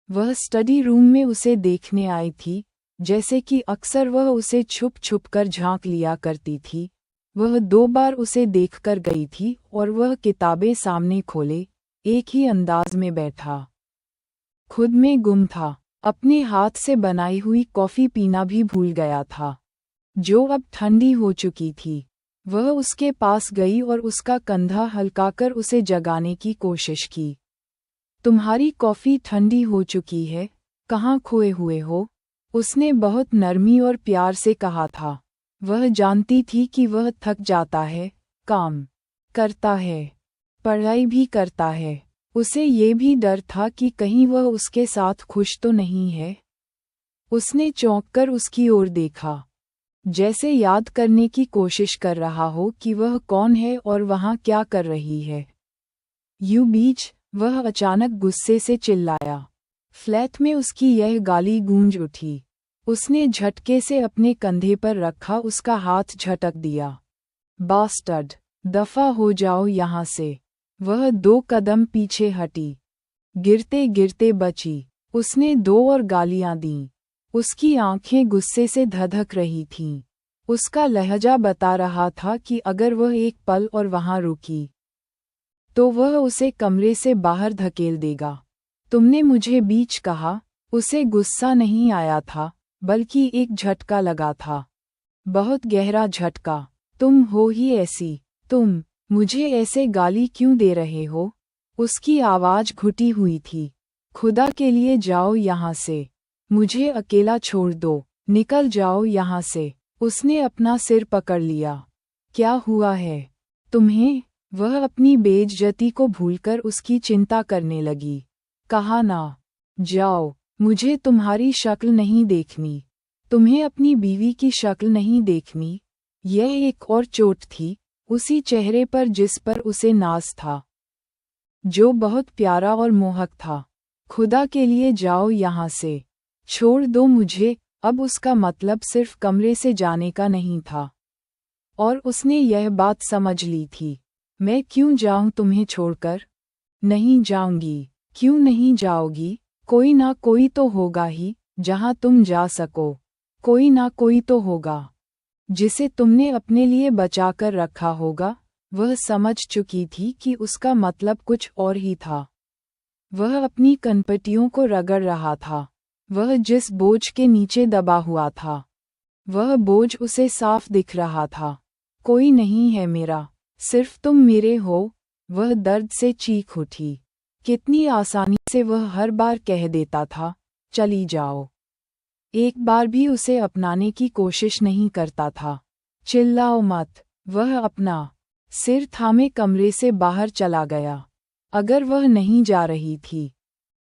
वह study room में उसे देखने आई थी, जैसे कि अक्सर वह उसे छुप छुप कर झांक लिया करती थी। वह 2 बार उसे देखकर गई थी और वह किताबें सामने खोले, एक ही अंदाज में बैठा, खुद में गुम था। अपने हाथ से बनाई हुई कॉफ़ी पीना भी भूल गया था, जो अब ठंडी हो चुकी थी। वह उसके पास गई और उसका कंधा हल्काकर उसे जगाने की कोशिश की। तुम्हारी कॉफ़ी ठंडी हो चुकी है, कहाँ खोए हुए हो? उसने बहुत नरमी और प्यार से कहा था। वह जानती थी कि वह थक जाता है, काम करता है, पढ़ाई भी करता है। उसे ये भी डर था कि कहीं वह उसके साथ खुश तो नहीं है। उसने चौंककर उसकी ओर देखा, जैसे याद करने की कोशिश कर रहा हो कि वह कौन है और वहाँ क्या कर रही है। यूं बीच वह अचानक गुस्से से चिल्लाया। फ्लैट में उसकी यह गाली गूंज उठी। उसने झटके से अपने कंधे पर रखा उसका हाथ झटक दिया। बास्टर्ड, दफा हो जाओ यहाँ से। वह 2 कदम पीछे हटी, गिरते गिरते बची। उसने 2 और गालियां दीं। उसकी आंखें गुस्से से धधक रही थीं। उसका लहजा बता रहा था कि अगर वह एक पल और वहां रुकी तो वह उसे कमरे से बाहर धकेल देगा। तुमने मुझे बीच कहा। उसे गुस्सा नहीं आया था, बल्कि एक झटका लगा था, बहुत गहरा झटका। तुम हो ही ऐसी, तुम मुझे ऐसे गाली क्यों दे रहे हो? उसकी आवाज़ घुटी हुई थी। खुदा के लिए जाओ यहाँ से, मुझे अकेला छोड़ दो, निकल जाओ यहाँ से। उसने अपना सिर पकड़ लिया। क्या हुआ है तुम्हें? वह अपनी बेइज्जती को भूलकर उसकी चिंता करने लगी। कहा ना, जाओ, मुझे तुम्हारी शक्ल नहीं देखनी, तुम्हें अपनी बीवी की शक्ल नहीं देखनी। यह एक और चोट थी उसी चेहरे पर जिस पर उसे नाज था, जो बहुत प्यारा और मोहक था। खुदा के लिए जाओ यहाँ से, छोड़ दो मुझे। अब उसका मतलब सिर्फ कमरे से जाने का नहीं था, और उसने यह बात समझ ली थी। मैं क्यों जाऊं तुम्हें छोड़कर? नहीं जाऊंगी। क्यों नहीं जाओगी? कोई ना कोई तो होगा ही जहां तुम जा सको। कोई ना कोई तो होगा जिसे तुमने अपने लिए बचाकर रखा होगा। वह समझ चुकी थी कि उसका मतलब कुछ और ही था। वह अपनी कनपटियों को रगड़ रहा था। वह जिस बोझ के नीचे दबा हुआ था, वह बोझ उसे साफ दिख रहा था। कोई नहीं है मेरा, सिर्फ तुम मेरे हो। वह दर्द से चीख उठी। कितनी आसानी से वह हर बार कह देता था, चली जाओ। एक बार भी उसे अपनाने की कोशिश नहीं करता था। चिल्लाओ मत। वह अपना सिर थामे कमरे से बाहर चला गया। अगर वह नहीं जा रही थी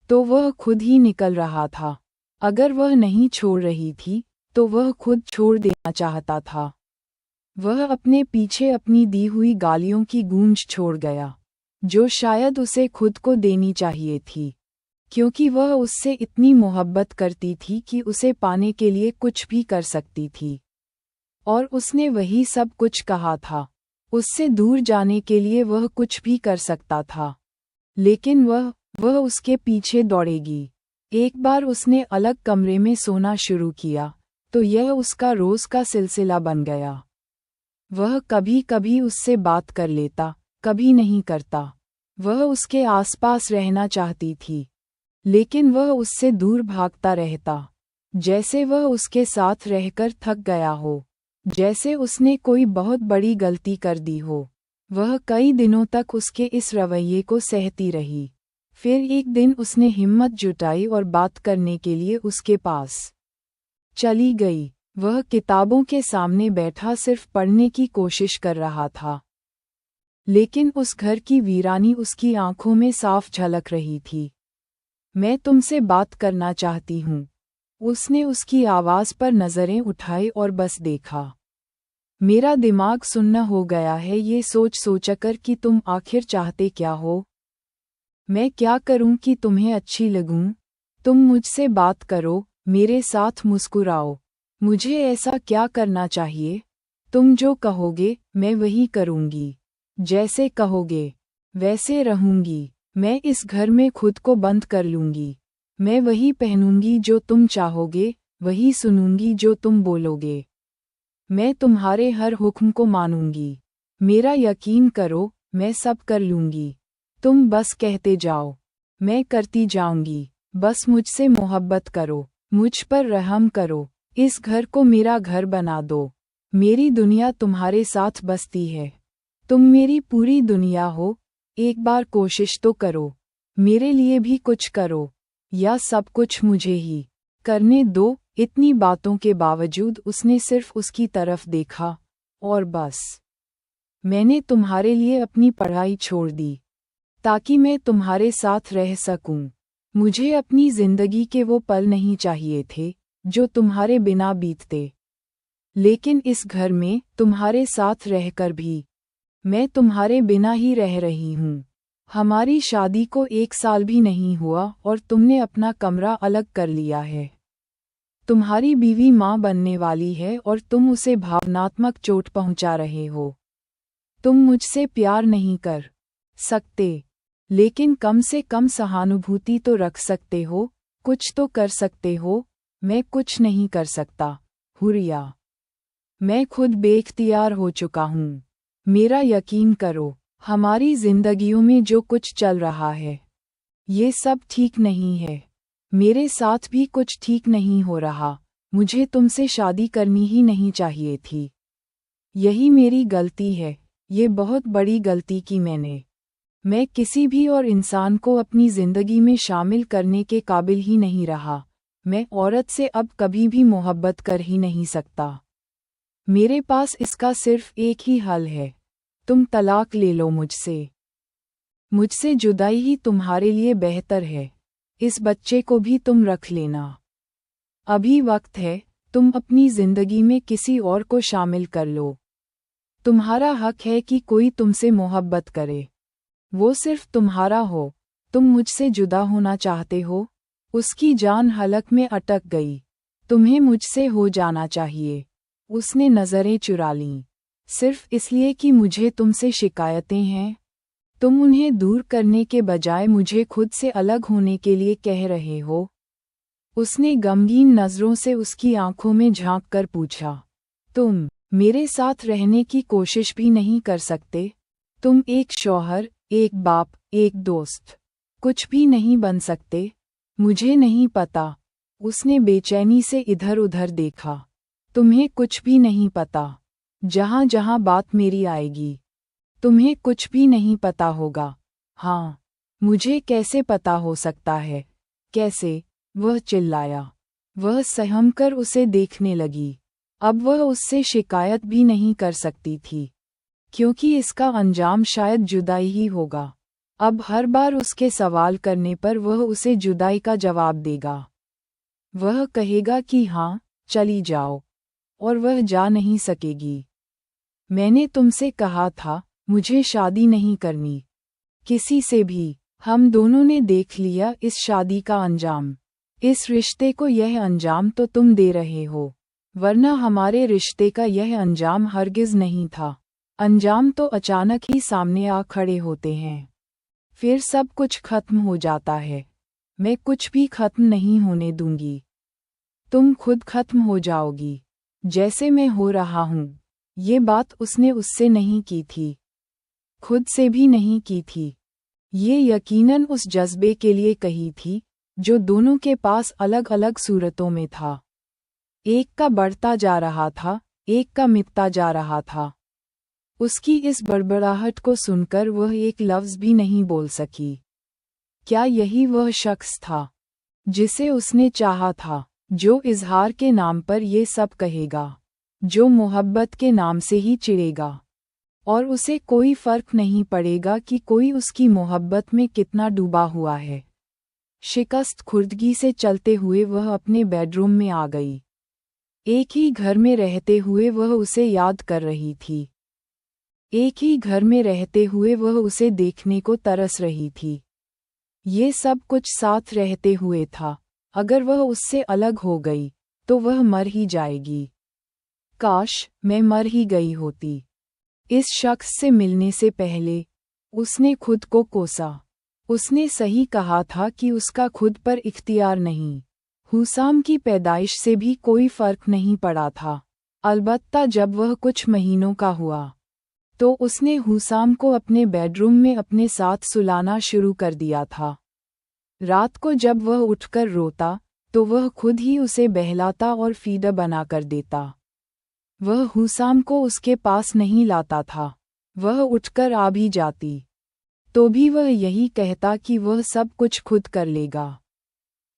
तो वह खुद ही निकल रहा था। अगर वह नहीं छोड़ रही थी तो वह खुद छोड़ देना चाहता था। वह अपने पीछे अपनी दी हुई गालियों की गूंज छोड़ गया, जो शायद उसे खुद को देनी चाहिए थी, क्योंकि वह उससे इतनी मोहब्बत करती थी कि उसे पाने के लिए कुछ भी कर सकती थी। और उसने वही सब कुछ कहा था। उससे दूर जाने के लिए वह कुछ भी कर सकता था, लेकिन वह उसके पीछे दौड़ेगी। एक बार उसने अलग कमरे में सोना शुरू किया तो यह उसका रोज का सिलसिला बन गया। वह कभी कभी उससे बात कर लेता, कभी नहीं करता। वह उसके आसपास रहना चाहती थी, लेकिन वह उससे दूर भागता रहता, जैसे वह उसके साथ रहकर थक गया हो, जैसे उसने कोई बहुत बड़ी गलती कर दी हो। वह कई दिनों तक उसके इस रवैये को सहती रही। फिर एक दिन उसने हिम्मत जुटाई और बात करने के लिए उसके पास चली गई। वह किताबों के सामने बैठा सिर्फ पढ़ने की कोशिश कर रहा था, लेकिन उस घर की वीरानी उसकी आंखों में साफ झलक रही थी। मैं तुमसे बात करना चाहती हूँ। उसने उसकी आवाज़ पर नज़रें उठाई और बस देखा। मेरा दिमाग सुन्न हो गया है ये सोच सोचकर कि तुम आखिर चाहते क्या हो। मैं क्या करूं कि तुम्हें अच्छी लगूं? तुम मुझसे बात करो, मेरे साथ मुस्कुराओ। मुझे ऐसा क्या करना चाहिए? तुम जो कहोगे मैं वही करूंगी। जैसे कहोगे वैसे रहूंगी। मैं इस घर में खुद को बंद कर लूंगी। मैं वही पहनूंगी जो तुम चाहोगे, वही सुनूंगी जो तुम बोलोगे। मैं तुम्हारे हर हुक्म को मानूंगी। मेरा यकीन करो, मैं सब कर लूंगी। तुम बस कहते जाओ, मैं करती जाऊंगी। बस मुझसे मोहब्बत करो, मुझ पर रहम करो। इस घर को मेरा घर बना दो। मेरी दुनिया तुम्हारे साथ बसती है। तुम मेरी पूरी दुनिया हो। एक बार कोशिश तो करो, मेरे लिए भी कुछ करो, या सब कुछ मुझे ही करने दो। इतनी बातों के बावजूद उसने सिर्फ उसकी तरफ देखा, और बस। मैंने तुम्हारे लिए अपनी पढ़ाई छोड़ दी, ताकि मैं तुम्हारे साथ रह सकूं। मुझे अपनी जिंदगी के वो पल नहीं चाहिए थे, जो तुम्हारे बिना बीतते। लेकिन इस घर में तुम्हारे साथ रहकर भी मैं तुम्हारे बिना ही रह रही हूँ। हमारी शादी को 1 साल भी नहीं हुआ और तुमने अपना कमरा अलग कर लिया है। तुम्हारी बीवी माँ बनने वाली है और तुम उसे भावनात्मक चोट पहुँचा रहे हो। तुम मुझसे प्यार नहीं कर सकते, लेकिन कम से कम सहानुभूति तो रख सकते हो, कुछ तो कर सकते हो। मैं कुछ नहीं कर सकता, हुरिया। मैं खुद बेख्तियार हो चुका हूँ। मेरा यकीन करो, हमारी जिंदगियों में जो कुछ चल रहा है, ये सब ठीक नहीं है। मेरे साथ भी कुछ ठीक नहीं हो रहा। मुझे तुमसे शादी करनी ही नहीं चाहिए थी। यही मेरी गलती है, ये बहुत बड़ी गलती की मैंने। मैं किसी भी और इंसान को अपनी जिंदगी में शामिल करने के काबिल ही नहीं रहा। मैं औरत से अब कभी भी मोहब्बत कर ही नहीं सकता। मेरे पास इसका सिर्फ एक ही हल है, तुम तलाक ले लो मुझसे। मुझसे जुदाई ही तुम्हारे लिए बेहतर है। इस बच्चे को भी तुम रख लेना। अभी वक्त है, तुम अपनी जिंदगी में किसी और को शामिल कर लो। तुम्हारा हक है कि कोई तुमसे मोहब्बत करे, वो सिर्फ तुम्हारा हो। तुम मुझसे जुदा होना चाहते हो? उसकी जान हलक में अटक गई। तुम्हें मुझसे हो जाना चाहिए। उसने नज़रें चुरा लीं, सिर्फ इसलिए कि मुझे तुमसे शिकायतें हैं। तुम उन्हें दूर करने के बजाय मुझे खुद से अलग होने के लिए कह रहे हो। उसने गमगीन नज़रों से उसकी आंखों में झांक कर पूछा, तुम मेरे साथ रहने की कोशिश भी नहीं कर सकते? तुम एक शौहर, एक बाप, एक दोस्त, कुछ भी नहीं बन सकते? मुझे नहीं पता। उसने बेचैनी से इधर उधर देखा। तुम्हें कुछ भी नहीं पता। जहाँ जहाँ बात मेरी आएगी, तुम्हें कुछ भी नहीं पता होगा। हाँ, मुझे कैसे पता हो सकता है? कैसे? वह चिल्लाया। वह सहम कर उसे देखने लगी। अब वह उससे शिकायत भी नहीं कर सकती थी, क्योंकि इसका अंजाम शायद जुदाई ही होगा। अब हर बार उसके सवाल करने पर वह उसे जुदाई का जवाब देगा। वह कहेगा कि हाँ, चली जाओ, और वह जा नहीं सकेगी। मैंने तुमसे कहा था, मुझे शादी नहीं करनी किसी से भी। हम दोनों ने देख लिया इस शादी का अंजाम। इस रिश्ते को यह अंजाम तो तुम दे रहे हो, वरना हमारे रिश्ते का यह अंजाम हरगिज नहीं था। अंजाम तो अचानक ही सामने आ खड़े होते हैं, फिर सब कुछ खत्म हो जाता है। मैं कुछ भी खत्म नहीं होने दूंगी। तुम खुद खत्म हो जाओगी, जैसे मैं हो रहा हूँ। ये बात उसने उससे नहीं की थी, खुद से भी नहीं की थी। ये यकीनन उस जज्बे के लिए कही थी, जो दोनों के पास अलग अलग सूरतों में था। एक का बढ़ता जा रहा था, एक का मिटता जा रहा था। उसकी इस बड़बड़ाहट को सुनकर वह एक लफ्ज़ भी नहीं बोल सकी। क्या यही वह शख्स था जिसे उसने चाहा था, जो इजहार के नाम पर ये सब कहेगा, जो मोहब्बत के नाम से ही चिढ़ेगा, और उसे कोई फर्क नहीं पड़ेगा कि कोई उसकी मोहब्बत में कितना डूबा हुआ है? शिकस्त खुर्दगी से चलते हुए वह अपने बेडरूम में आ गई। एक ही घर में रहते हुए वह उसे याद कर रही थी। एक ही घर में रहते हुए वह उसे देखने को तरस रही थी। ये सब कुछ साथ रहते हुए था। अगर वह उससे अलग हो गई, तो वह मर ही जाएगी। काश मैं मर ही गई होती। इस शख्स से मिलने से पहले उसने खुद को कोसा। उसने सही कहा था कि उसका खुद पर इख्तियार नहीं। हुसाम की पैदाइश से भी कोई फर्क नहीं पड़ा था। अलबत्ता जब वह कुछ महीनों का हुआ तो उसने हुसाम को अपने बेडरूम में अपने साथ सुलाना शुरू कर दिया था। रात को जब वह उठकर रोता तो वह खुद ही उसे बहलाता और फीडर बनाकर देता। वह हुसाम को उसके पास नहीं लाता था। वह उठकर आ भी जाती तो भी वह यही कहता कि वह सब कुछ खुद कर लेगा।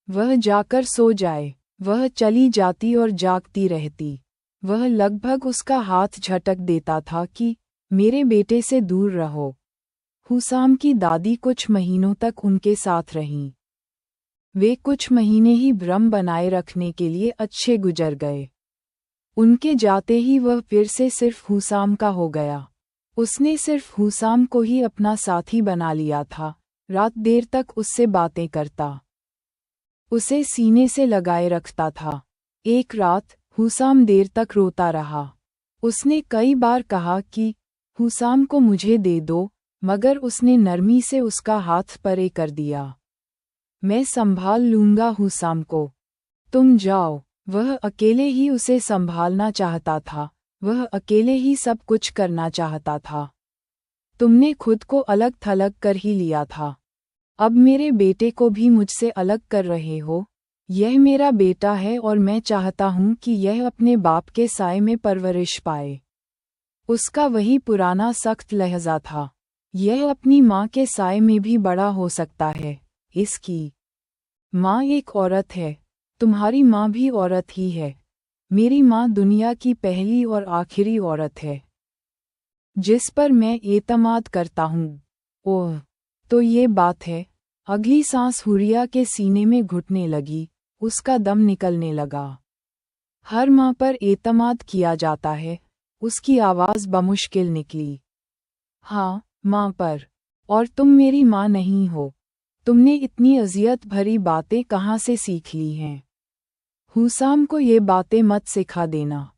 वह जाकर सो जाए। वह चली जाती और जागती रहती। वह लगभग उसका हाथ झटक देता था कि मेरे बेटे से दूर रहो। हुसाम की दादी कुछ महीनों तक उनके साथ रहीं। वे कुछ महीने ही भ्रम बनाए रखने के लिए अच्छे गुजर गए। उनके जाते ही वह फिर से सिर्फ हुसाम का हो गया। उसने सिर्फ हुसाम को ही अपना साथी बना लिया था। रात देर तक उससे बातें करता, उसे सीने से लगाए रखता था। एक रात हुसाम देर तक रोता रहा। उसने कई बार कहा कि हुसाम को मुझे दे दो, मगर उसने नरमी से उसका हाथ परे कर दिया। मैं संभाल लूंगा हुसाम को, तुम जाओ। वह अकेले ही उसे संभालना चाहता था। वह अकेले ही सब कुछ करना चाहता था। तुमने खुद को अलग थलग कर ही लिया था। अब मेरे बेटे को भी मुझसे अलग कर रहे हो। यह मेरा बेटा है और मैं चाहता हूँ कि यह अपने बाप के साए में परवरिश पाए। उसका वही पुराना सख्त लहजा था। यह अपनी माँ के साए में भी बड़ा हो सकता है। इसकी माँ एक औरत है। तुम्हारी माँ भी औरत ही है। मेरी माँ दुनिया की पहली और आखिरी औरत है जिस पर मैं एतमाद करता हूँ। ओह, तो ये बात है। अगली सांस हुरिया के सीने में घुटने लगी। उसका दम निकलने लगा। हर माँ पर एतमाद किया जाता है। उसकी आवाज़ बमुश्किल निकली। हाँ, माँ पर। और तुम मेरी माँ नहीं हो। तुमने इतनी अजियत भरी बातें कहाँ से सीख ली हैं? हुसाम को ये बातें मत सिखा देना।